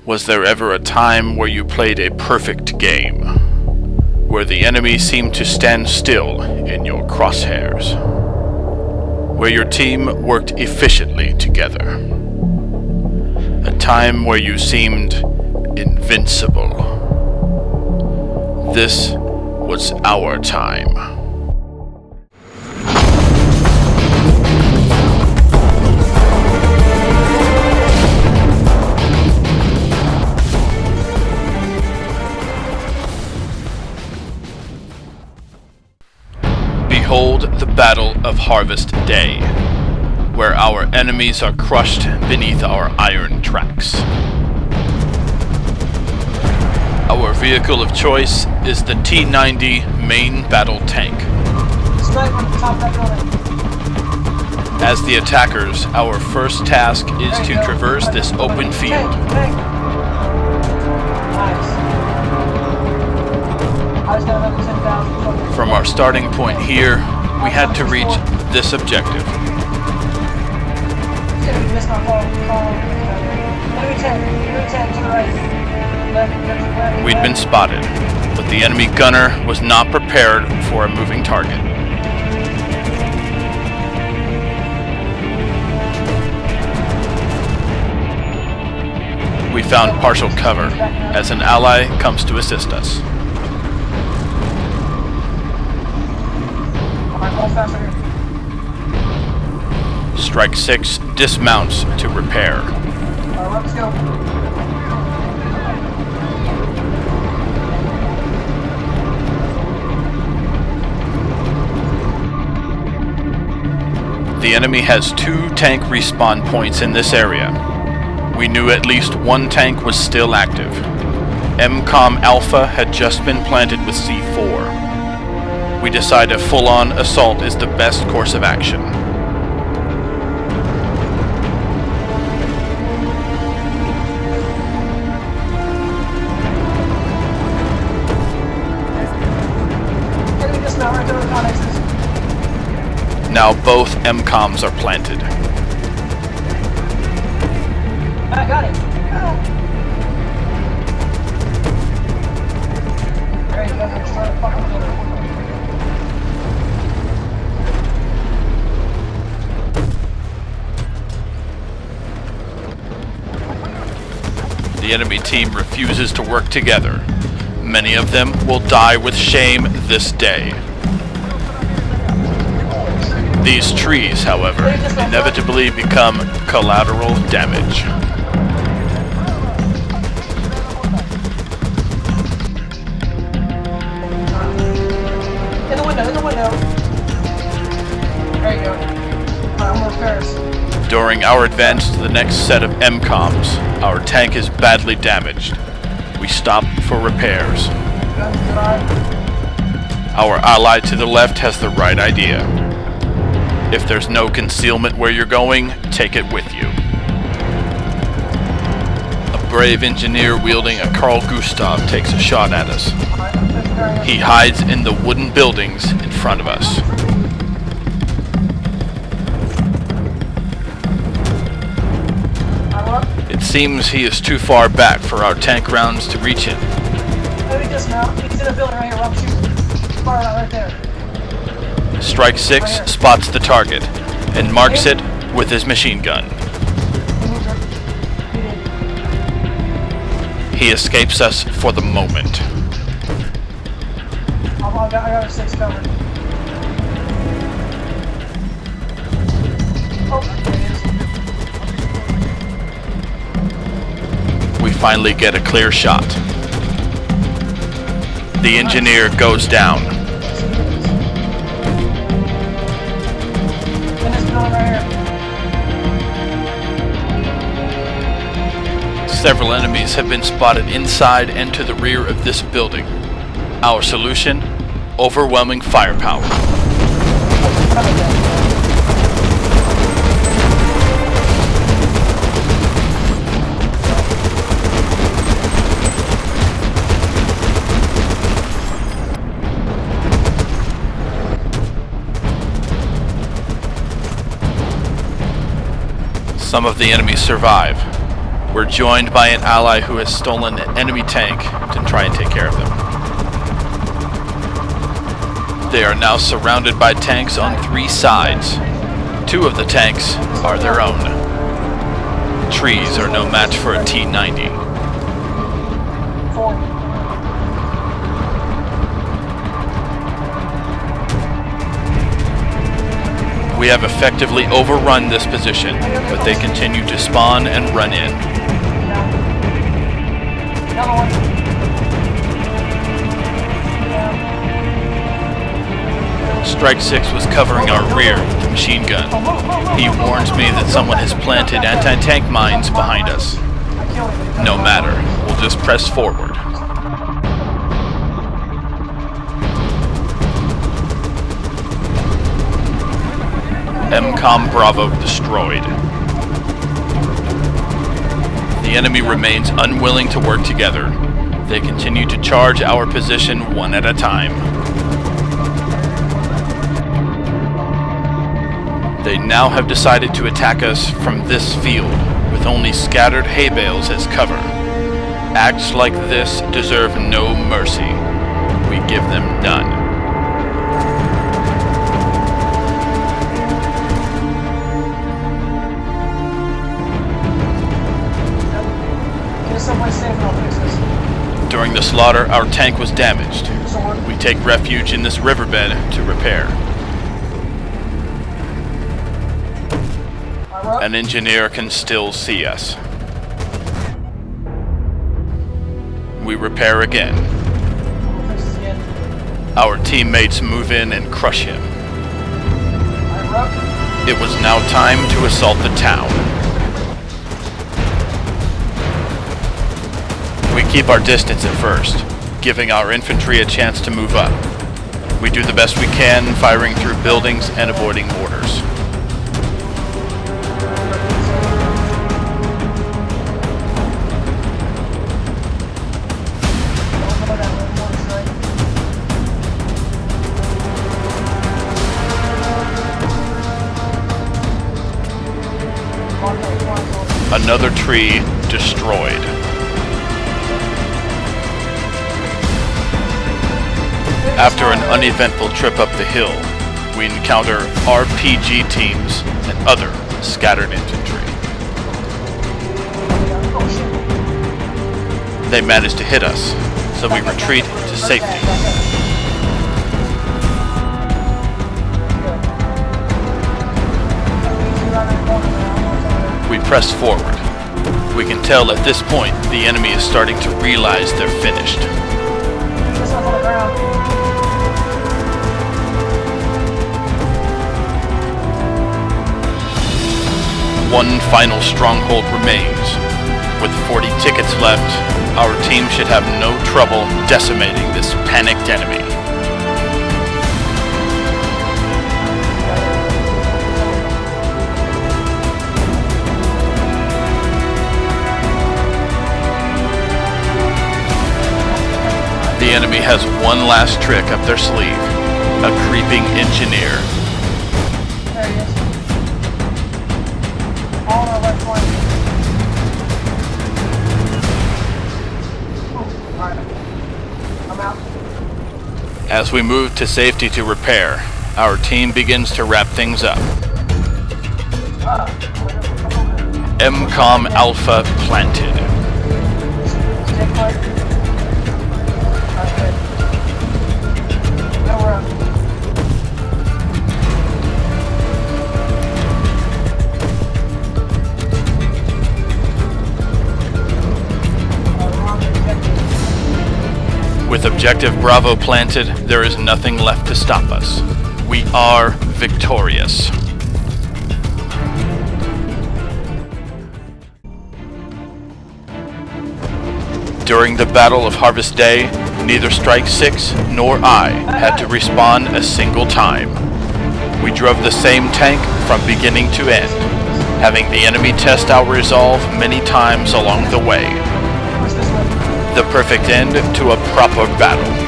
Was there ever a time where you played a perfect game, where the enemy seemed to stand still in your crosshairs, where your team worked efficiently together? A time where you seemed invincible. This was our time. Behold the Battle of Harvest Day, where our enemies are crushed beneath our iron tracks. Our vehicle of choice is the T-90 main battle tank. As the attackers, our first task is to traverse this open field. From our starting point here, we had to reach this objective. We'd been spotted, but the enemy gunner was not prepared for a moving target. We found partial cover as an ally comes to assist us. Strike 6 dismounts to repair. Let's go. The enemy has 2 tank respawn points in this area. We knew at least one tank was still active. MCOM Alpha had just been planted with C4. We decide a full-on assault is the best course of action. Now both MCOMs are planted. I got it. There you go. Try to fuck with it. The enemy team refuses to work together. Many of them will die with shame this day. These trees, however, inevitably become collateral damage. In the window. There you go. I'm gonna repair. During our advance to the next set of MCOMs, our tank is badly damaged. We stop for repairs. Our ally to the left has the right idea. If there's no concealment where you're going, take it with you. A brave engineer wielding a Carl Gustav takes a shot at us. He hides in the wooden buildings in front of us. It seems he is too far back for our tank rounds to reach him. Maybe just now. He's in a building right here. Rob, shoot. Fire out right there. Strike 6 spots the target and marks it with his machine gun. He escapes us for the moment. I got a 6 covered. Oh, there it is. We finally get a clear shot. The engineer goes down. Several enemies have been spotted inside and to the rear of this building. Our solution? Overwhelming firepower. Some of the enemies survive. We're joined by an ally who has stolen an enemy tank to try and take care of them. They are now surrounded by tanks on 3 sides. 2 of the tanks are their own. Trees are no match for a T-90. 4. We have effectively overrun this position, but they continue to spawn and run in. Another one. Strike 6 was covering our rear with a machine gun. He warns me that someone has planted anti-tank mines behind us. No matter, we'll just press forward. MCOM Bravo destroyed. The enemy remains unwilling to work together. They continue to charge our position one at a time. They now have decided to attack us from this field, with only scattered hay bales as cover. Acts like this deserve no mercy. We give them none. Someplace safe, I'll fix this. During the slaughter, our tank was damaged. We take refuge in this riverbed to repair. An engineer can still see us. We repair again. Our teammates move in and crush him. It was now time to assault the town. We keep our distance at first, giving our infantry a chance to move up. We do the best we can, firing through buildings and avoiding mortars. Another tree destroyed. After an uneventful trip up the hill, we encounter RPG teams and other scattered infantry. They managed to hit us, so we retreat to safety. We press forward. We can tell at this point the enemy is starting to realize they're finished. One final stronghold remains. With 40 tickets left, our team should have no trouble decimating this panicked enemy. The enemy has one last trick up their sleeve, a creeping engineer. There he is. All on our left flank. Alright. I'm out. As we move to safety to repair, our team begins to wrap things up. MCOM Alpha planted. Take flight. Okay. Now we're up. With Objective Bravo planted, there is nothing left to stop us. We are victorious. During the Battle of Harvest Day, neither Strike 6 nor I had to respawn a single time. We drove the same tank from beginning to end, having the enemy test our resolve many times along the way. The perfect end to a proper battle.